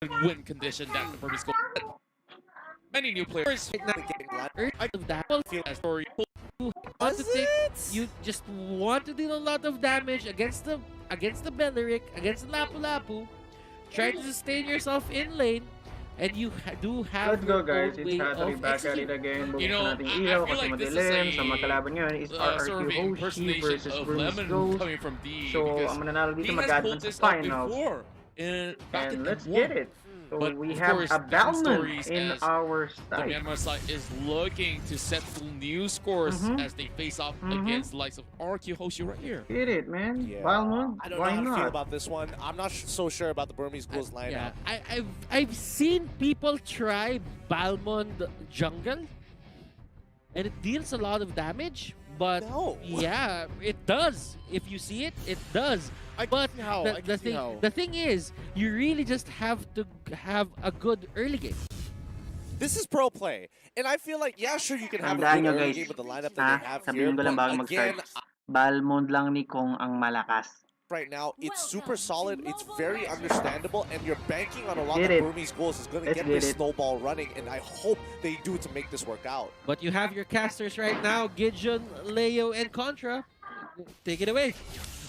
win condition that the Burmese Ghouls had. Many new players right now getting ladder. I of that feel as story. You want to take, you just want to deal a lot of damage against the Belleric, against the Lapu Lapu. Try to sustain yourself in lane, and you do have Let's go your guys, own it's way Hatorri of back at it executing. again. You Buksan know, natin I ilaw feel kasi like this is madilim. Sa a magkalaban ngayon is sort of RRQ an Hoshi impersonation versus of Burmese Lemon Ghouls. coming from D So, because ang mananalo D dito has mag-advance pulled sa this out finals. before back in And let's M1. get it. So But we of have course, a different Balmond stories in as our the side. Myanmar side is looking to settle new scores as they face off against the likes of RQ Hoshi right here. Get it, man. Yeah. Balmond, I don't why know how to feel not? about this one. I'm not so sure about the Burmese Ghouls lineup. Yeah, I've seen people try Balmond jungle, and it deals a lot of damage. But No. yeah, it does. If you see it, it does. But the thing is, you really just have to have a good early game. This is pro play. And I feel like, yeah, sure, you can have a Tandaan good nyo early guys, game with the lineup that they have here. sabihin ko lang bago But again, mag-start. Balmond lang ni Kong ang malakas. right now, it's super solid. It's very understandable. And you're banking on a lot Get of it. Burmese Ghouls is going to Let's get get this it. snowball running. And I hope they do to make this work out. But you have your casters right now, Gideon, Leo, and Contra. Take it away.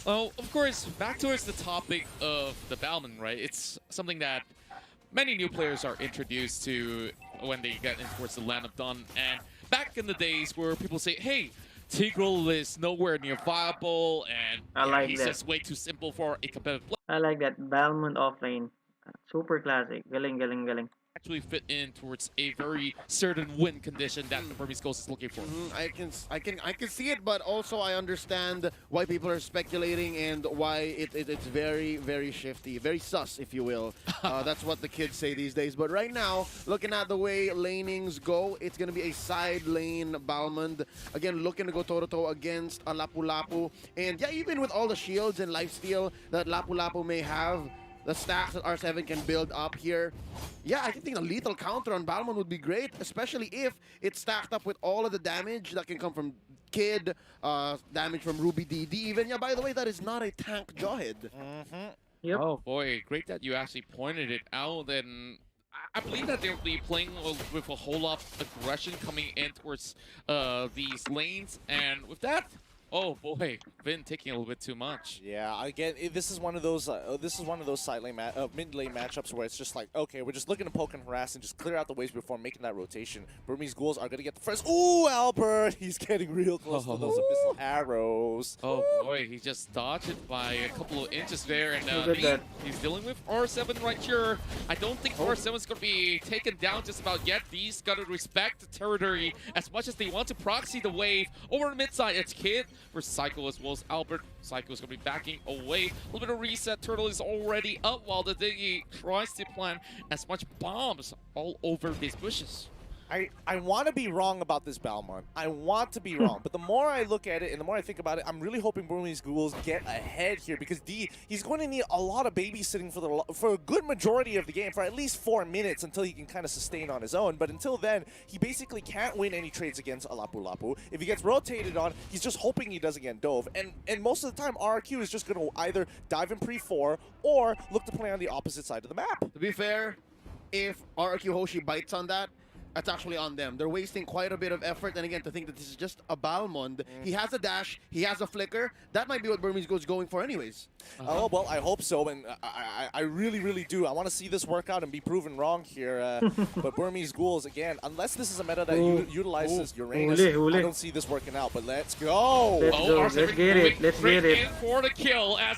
Oh, of course, back towards the topic of the Balmond, right? It's something that many new players are introduced to when they get in towards the Land of Dawn. And back in the days where people say, hey, Tigreal is nowhere near viable, and I like he's that. just way too simple for a competitive play. I like that. Balmond offlane. Super classic. Galing, galing, galing. Actually fit in towards a very certain win condition that the Burmese Ghost is looking for. I can see it, but also I understand why people are speculating and why it's very shifty, very sus, if you will. That's what the kids say these days. But right now, looking at the way lanings go, it's gonna be a side lane Balmond. Again, looking to go toe-to-toe against a Lapu Lapu. And yeah, even with all the shields and lifesteal that Lapu Lapu may have, the stacks that R7 can build up here. Yeah, I think a lethal counter on Balmond would be great, especially if it's stacked up with all of the damage that can come from Kid, damage from Ruby DD even. Yeah, by the way, that is not a tank Jawhead. Yep. Oh boy, great that you actually pointed it out. And I believe that they'll be playing with a whole lot of aggression coming in towards these lanes. And with that, oh boy, Vin taking a little bit too much. Yeah, again, this is one of those side lane mid lane matchups where it's just like, okay, we're just looking to poke and harass and just clear out the waves before making that rotation. Burmese Ghouls are gonna get the first. Ooh, Albert, he's getting real close to those abyssal arrows. Oh boy, he just dodged it by a couple of inches there, and Look at that. he's dealing with R7 right here. I don't think R7 is gonna be taken down just about yet. These gotta respect the territory as much as they want to proxy the wave. Over the mid side, it's Kid for Psycho as well as Albert. Psycho is going to be backing away. A little bit of reset. Turtle is already up while the Diggy tries to plant as much bombs all over these bushes. I want to be wrong about this Balmond. I want to be wrong. But the more I look at it and the more I think about it, I'm really hoping Burmese Ghouls get ahead here because he's going to need a lot of babysitting for a good majority of the game, for at least 4 minutes until he can kind of sustain on his own. But until then, he basically can't win any trades against a Lapu Lapu. If he gets rotated on, he's just hoping he doesn't get dove. And most of the time, RRQ is just going to either dive in pre-4 or look to play on the opposite side of the map. To be fair, if RRQ Hoshi bites on that, that's actually on them. They're wasting quite a bit of effort. And again, to think that this is just a Balmond. He has a dash, he has a flicker. That might be what Burmese Goes going for anyways. Oh, well, I hope so. And I really do. I want to see this work out and be proven wrong here. But Burmese Ghouls, again, unless this is a meta that utilizes Uranus, I don't see this working out. But let's go. Let's go. R7 Let's get it. Let's get it. in for the kill as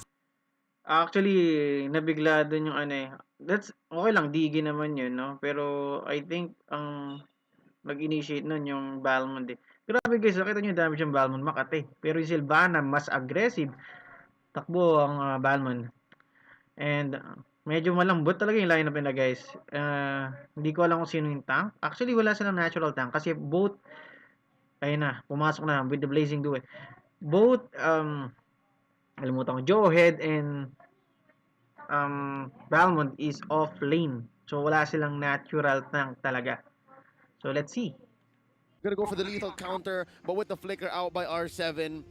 Actually, nabigla dun yung ano eh. That's okay lang, digi naman yun, no? Pero I think ang nag-initiate nun yung Balmond eh. Grabe guys, nakita nyo yung damage ng Balmond, makate. Pero yung Sylvana, mas aggressive. Takbo ang Balmond. And medyo malambot talaga yung lineup nila guys. Hindi ko alam kung sino yung tank. Actually, wala silang natural tank kasi both, ayun na, pumasok na with the Blazing Duel. Both, alimutan ko, Jawhead and Balmond is off lane. So wala silang natural tank talaga. So let's see. Gonna go for the lethal counter, but with the flicker out by R7.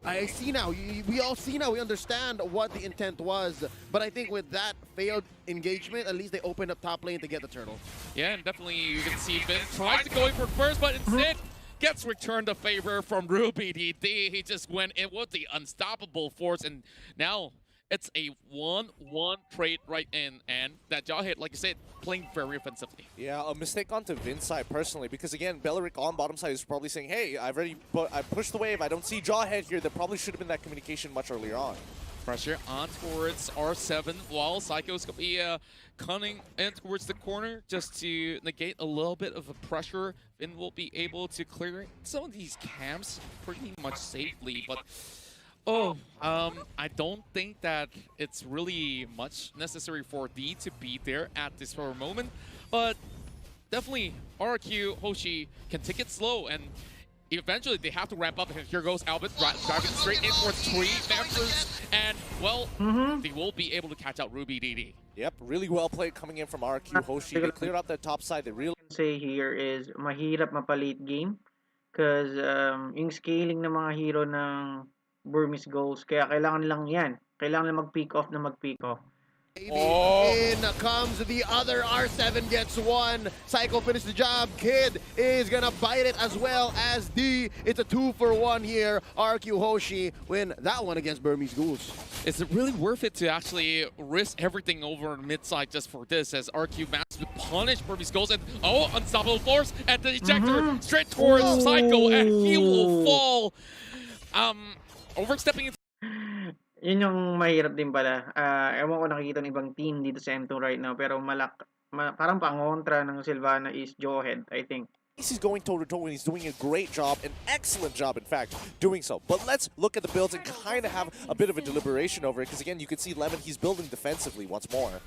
I see now. We all see now. We understand what the intent was. But I think with that failed engagement, at least they opened up top lane to get the turtle. Yeah, and definitely you can see Vin tries to go in for first, but instead gets returned a favor from Mlbb. He just went in with the unstoppable force, and now it's a 1-1 trade right in, and that Jawhead, like you said, playing very offensively. Yeah, a mistake onto Vin's side personally, because again, Belleric on bottom side is probably saying, hey, I pushed the wave, I don't see Jawhead here. There probably should have been that communication much earlier on. Pressure on towards R7 while Psycho's going to be cutting in towards the corner just to negate a little bit of a pressure. Vin will be able to clear some of these camps pretty much safely, but I don't think that it's really much necessary for D to be there at this very moment, but definitely RQ Hoshi can take it slow, and eventually they have to ramp up. And here goes Albert driving straight in for 3 Vampers, and well, they will be able to catch out Mlbb. Yep, really well played coming in from RQ Hoshi. They cleared out that top side. They really Say here is mahirap mapalit game because yung scaling ng mga hero ng Burmese Ghouls, kaya kailangan lang yan. Kailangan lang mag-pick off na mag-pick off. In comes the other R7 gets one. Psycho finished the job. Kid is gonna bite it as well as D. It's a 2-for-1 here. RQ Hoshi win that one against Burmese Ghouls. Is it really worth it to actually risk everything over mid-side just for this, as RQ manages to punish Burmese Ghouls, and unstoppable force at the ejector straight towards Psycho, and he will fall. Overstepping into Yun yung mahirap din pala. Ewan ko nakikita ng ibang team dito sa M2 right now, pero parang pangontra ng Sylvana is Jawhead, I think. He's going toe-to-toe and he's doing a great job, an excellent job, in fact, doing so. But let's look at the builds and kind of have a bit of a deliberation over it, because again, you can see Lemon, he's building defensively once more.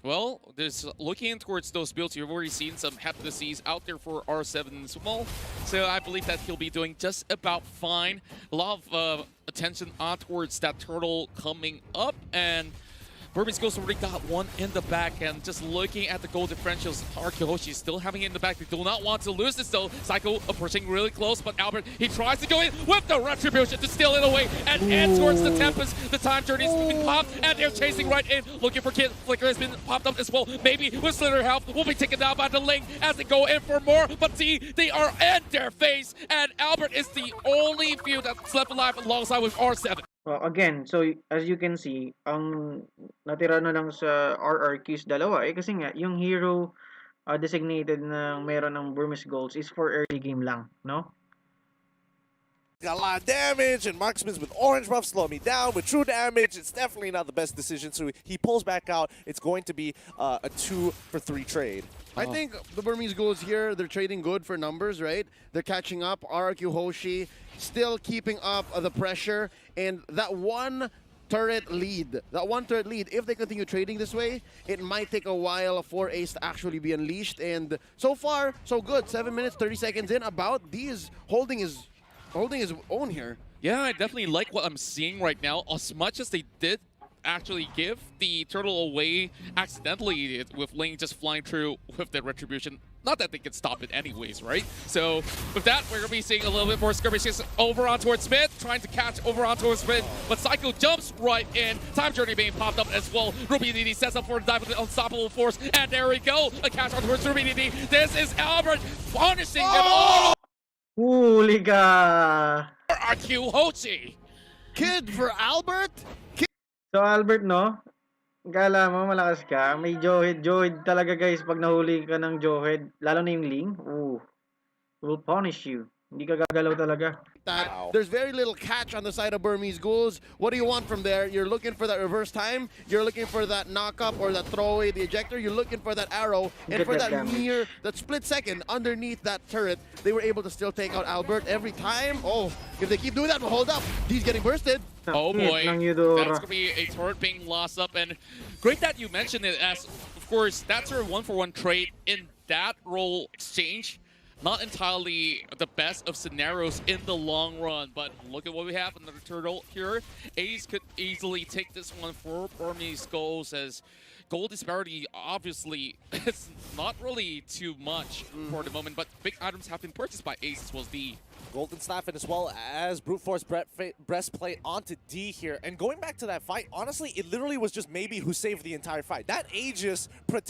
well, there's looking towards those builds. You've already seen some Heptases out there for R7 as well, so I believe that he'll be doing just about fine. A lot of attention on towards that turtle coming up, and Burmese Ghouls already got one in the back, and just looking at the goal differentials, RQ Hoshi still having it in the back. They do not want to lose this though. Psycho approaching really close, but Albert, he tries to go in with the Retribution to steal it away and head towards the Tempest. The time journey is being popped, and they're chasing right in, looking for Kid. Flicker has been popped up as well. Maybe with Slither Health will be taken down by the Ling as they go in for more, but see, they are in their face, and Albert is the only few that's left alive alongside with R7. Again, so as you can see, ang natira na lang sa RRQs dalawa kasi nga yung hero designated na meron ng Burmese Ghouls is for early game lang, no? Got a lot of damage, and Marksman's with orange buff slow me down. With true damage, it's definitely not the best decision, so he pulls back out. It's going to be a 2-for-3 trade. I think the Burmese Ghouls here, they're trading good for numbers, right? They're catching up. RQ Hoshi still keeping up the pressure, and that one turret lead, if they continue trading this way, it might take a while for Ace to actually be unleashed. And so far, so good. 7 minutes, 30 seconds in. About D is holding his own here. Yeah, I definitely like what I'm seeing right now. As much as they did actually give the turtle away accidentally with Ling just flying through with the Retribution. Not that they can stop it anyways, right? So with that, we're going to be seeing a little bit more skirmishes over on towards Smith, trying to catch over on towards Smith, but Psycho jumps right in. Time Journey being popped up as well. Mlbb sets up for a dive with the unstoppable force, and there we go. A catch on towards Mlbb. This is Albert punishing them all. Huli ka! RQ Hoshi. Kid for Albert? So Albert, no? Kala mo malakas ka, may Jawhead talaga guys pag nahuli ka ng Jawhead, lalo na yung Ling, will punish you. Hindi ka gagalaw talaga. There's very little catch on the side of Burmese Ghouls. What do you want from there? You're looking for that reverse time. You're looking for that knock-up or that throw away the ejector. You're looking for that arrow. And for that that split second underneath that turret, they were able to still take out Albert every time. Oh, if they keep doing that, hold up. He's getting bursted. Oh boy, that's going to be a turret being lost up. And great that you mentioned it, as, of course, that's her 1-for-1 trade in that role exchange. Not entirely the best of scenarios in the long run, but look at what we have. Another turtle here. Ace could easily take this one for Burmese Ghouls, as goal disparity obviously is not really too much for the moment, but big items have been purchased by Ace as well as D. Golden Staff and as well as Brute Force Breastplate onto D here. And going back to that fight, honestly, it literally was just maybe who saved the entire fight. That Aegis,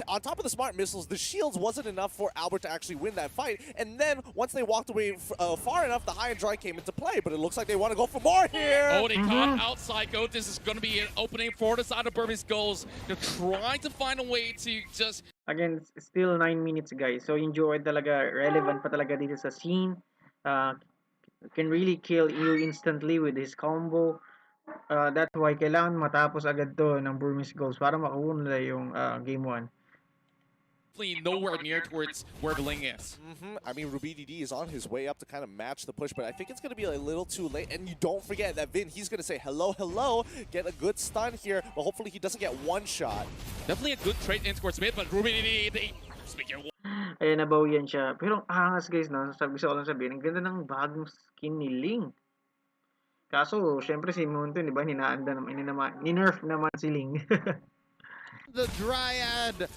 on top of the smart missiles, the shields wasn't enough for Albert to actually win that fight. And then once they walked away far enough, the high and dry came into play. But it looks like they want to go for more here. Oh, they caught out Psycho. This is going to be an opening for the side of Burmese Ghouls. They're trying to find a way to just... Again, still 9 minutes, guys. So yung Joy talaga relevant pa talaga dito sa scene. Can really kill you instantly with his combo. That's why kailangan matapos agad to ng Burmese Ghouls para makuha nila yung game 1. Nowhere near towards where the Ling is. I mean, RubyDD is on his way up to kind of match the push, but I think it's going to be a little too late. And you don't forget that Vin, he's going to say hello, hello, get a good stun here, but hopefully he doesn't get one shot. Definitely a good trade in towards mid, but RubyDD, they speak your Ayan, nabawian siya. Pero ang angas, guys, no? Gusto ko lang sabihin, ang ganda ng bagong skin ni Ling. Kaso, syempre si Moonton, di ba, ninurf naman si Ling. The Dryad.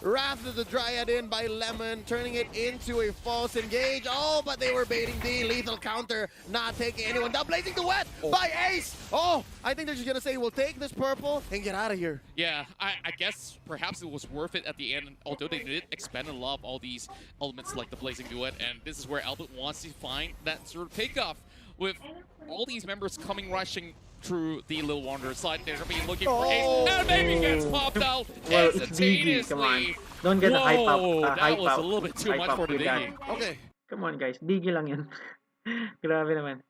Wrath of the Dryad in by Lemon, turning it into a false engage. Oh, but they were baiting D. Lethal counter, not taking anyone down. Blazing the wet by Ace. Oh, I think they're just going to say, we'll take this purple and get out of here. Yeah, I guess perhaps it was worth it at the end, although they did expand a lot of all these elements like the Blazing Duet, and this is where Albert wants to find that sort of takeoff with all these members coming rushing through the Little Wanderer side. They're going to be looking for Ace, and maybe gets popped out Well, it's DG, come on. instantaneously. Don't get hype up. That Hype was up. a little bit too Hype much up for the with that. Diggy. Okay. Come on, guys. Digi lang yun. Grabe naman.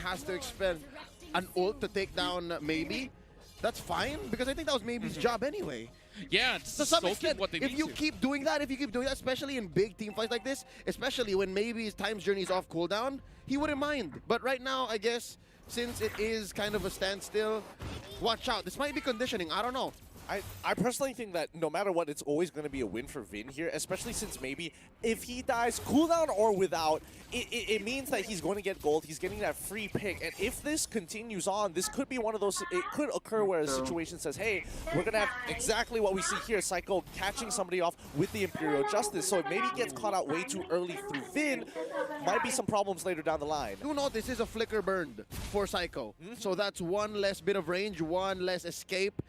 Has to expend an ult to take down Maybe. That's fine, because I think that was Maybe's job anyway. Yeah, To some soaking extent, what they if need you to. keep doing that, especially in big team fights like this, especially when Maybe's time's journey is off cooldown, he wouldn't mind. But right now, I guess, since it is kind of a standstill, watch out. This might be conditioning. I don't know. I personally think that no matter what, it's always going to be a win for Vin here, especially since maybe if he dies cooldown or without, it means that he's going to get gold. He's getting that free pick. And if this continues on, this could be one of those, it could occur where a situation says, hey, we're going to have exactly what we see here, Psycho catching somebody off with the Imperial Justice. So it maybe gets caught out way too early through Vin. Might be some problems later down the line. Do know this is a flicker burned for Psycho. So that's one less bit of range, one less escape.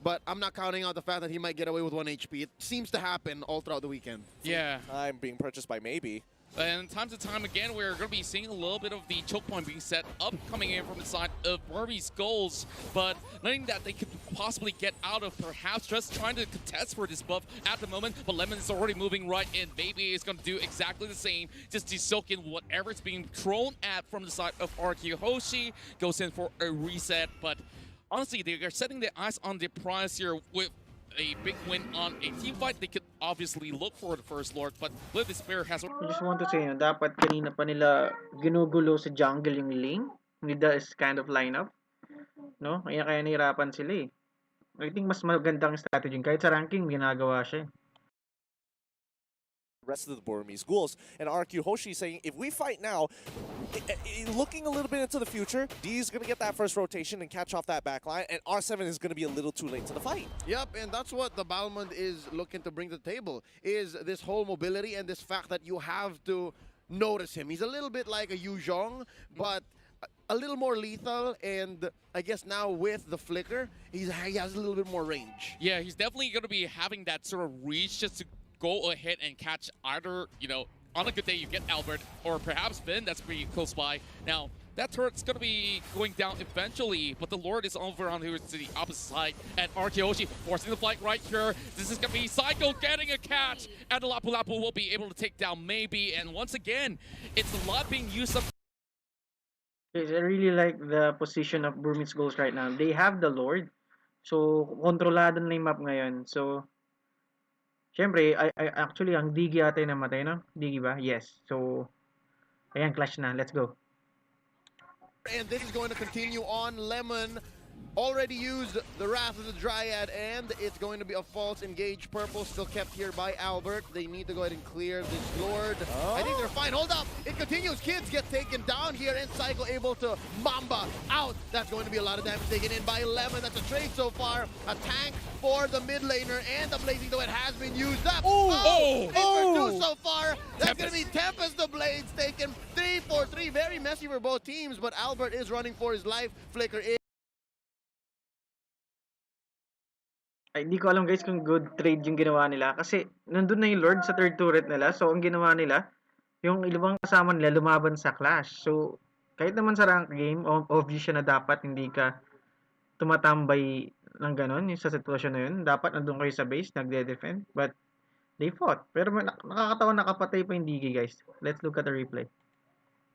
But I'm not counting out the fact that he might get away with 1 HP. It seems to happen all throughout the weekend. Yeah. I'm being purchased by Maybe. And time to time again, we're going to be seeing a little bit of the choke point being set up coming in from the side of Burmese Ghouls, but nothing that they could possibly get out of, perhaps just trying to contest for this buff at the moment. But Lemon is already moving right in. Maybe is going to do exactly the same, just to soak in whatever is being thrown at from the side of RQ. Hoshi goes in for a reset, but honestly, they are setting their eyes on the prize here with a big win on a team fight. They could obviously look for the first Lord, but Mlbb Despair has... I just want to say, no, dapat kanina pa nila ginugulo sa jungle yung Ling with this kind of lineup. No? Kaya nahirapan sila eh. I think mas magandang strategy. Kahit sa ranking, ginagawa siya. Rest of the Burmese Ghouls. And RQ Hoshi saying, if we fight now, looking a little bit into the future, D's going to get that first rotation and catch off that back line, and R7 is going to be a little too late to the fight. Yep, and that's what the Balmond is looking to bring to the table, is this whole mobility and this fact that you have to notice him. He's a little bit like a Yu Zhong, but a little more lethal, and I guess now with the flicker, he has a little bit more range. Yeah, he's definitely going to be having that sort of reach just to go ahead and catch either, you know, on a good day you get Albert, or perhaps Vin that's pretty close by. Now, that turret's going to be going down eventually, but the Lord is over on here to the opposite side, and RQ Hoshi forcing the fight right here. This is going to be Psycho getting a catch, and the Lapu Lapu will be able to take down Maybe, and once again, it's a lot being used up. I really like the position of Burmese Ghouls right now. They have the Lord. So, kontrolado na yung map ngayon. So, syempre, actually, ang Digi ata yung namatay, no? Digi ba? Yes. So, ayan, clash na. Let's go. And this is going to continue on. Lemon already used the Wrath of the Dryad, and it's going to be a false engage. Purple still kept here by Albert. They need to go ahead and clear this Lord. I think they're fine. Hold up. It continues. Kids get taken down here, and Psycho able to Mamba out. That's going to be a lot of damage taken in by Lemon. That's a trade so far. A tank for the mid laner, and the Blazing Duet has been used up. Eight for 2 so far. That's going to be Tempest the Blades taken 3-for-3. Very messy for both teams, but Albert is running for his life. Flicker is. Ay, hindi ko alam guys kung good trade yung ginawa nila. Kasi nandun na yung Lord sa third turret nila. So, ang ginawa nila, yung ibang kasama nila lumaban sa Clash. So, kahit naman sa rank game, obvious siya na dapat hindi ka tumatambay ng ganon yung sa sitwasyon na yun. Dapat nandun kayo sa base, nagde-defend. But, they fought. Pero nakakatawa nakapatay pa yung DG guys. Let's look at the replay.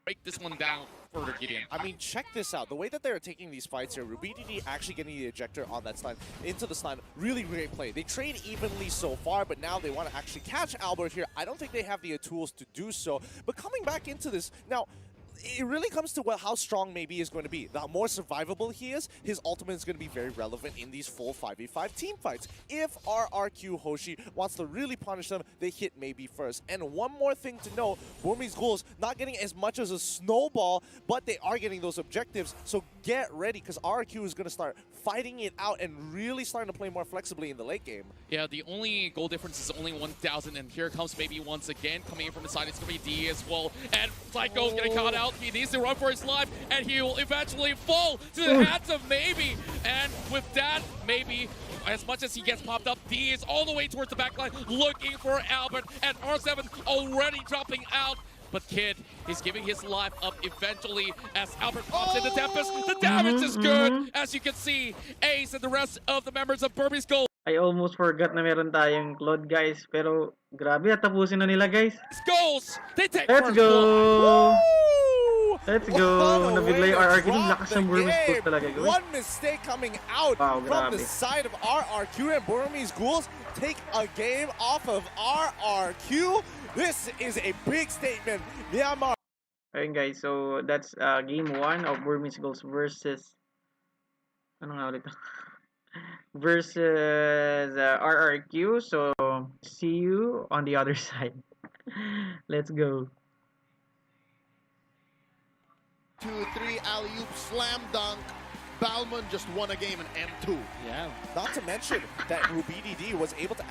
Break this one down further, Gideon. I mean, check this out. The way that they're taking these fights here, Rubidity actually getting the ejector on that slide, into the slide. Really great play. They trade evenly so far, but now they want to actually catch Albert here. I don't think they have the tools to do so. But coming back into this, now, it really comes to how strong Mlbb is going to be. The more survivable he is, his ultimate is going to be very relevant in these full 5v5 team fights. If RRQ Hoshi wants to really punish them, they hit Mlbb first. And one more thing to note, Burmese Ghouls not getting as much as a snowball, but they are getting those objectives. So get ready, because RRQ is going to start fighting it out and really starting to play more flexibly in the late game. Yeah, the only goal difference is only 1,000, and here comes Mlbb once again. Coming in from the side, it's going to be D as well. And Psycho getting caught out. He needs to run for his life, and he will eventually fall to the hands of Mlbb. And with that, Mlbb, as much as he gets popped up, D is all the way towards the back line, looking for Albert, and R7 already dropping out. But Kid is giving his life up eventually as Albert pops in the Tempest. The damage is good, as you can see. Ace and the rest of the members of Burmese Ghouls. I almost forgot na meron tayong Claude guys. Pero grabe, tapusin na nila guys. Ghouls, they take Let's first go! blood. Let's go! Nabigla yung RRQ dun. Lakas ng Burmese Ghouls talaga guys. One mistake coming out from the side of RRQ, and Burmese Ghouls take a game off of RRQ. This is a big statement. Myanmar. Ayun guys, so that's game 1 of Burmese Ghouls versus ano nga ulit versus RRQ. So see you on the other side. Let's go. 2-3 alley-oop slam dunk. Balmond just won a game in M2. Yeah. Not to mention that Rubidity was able to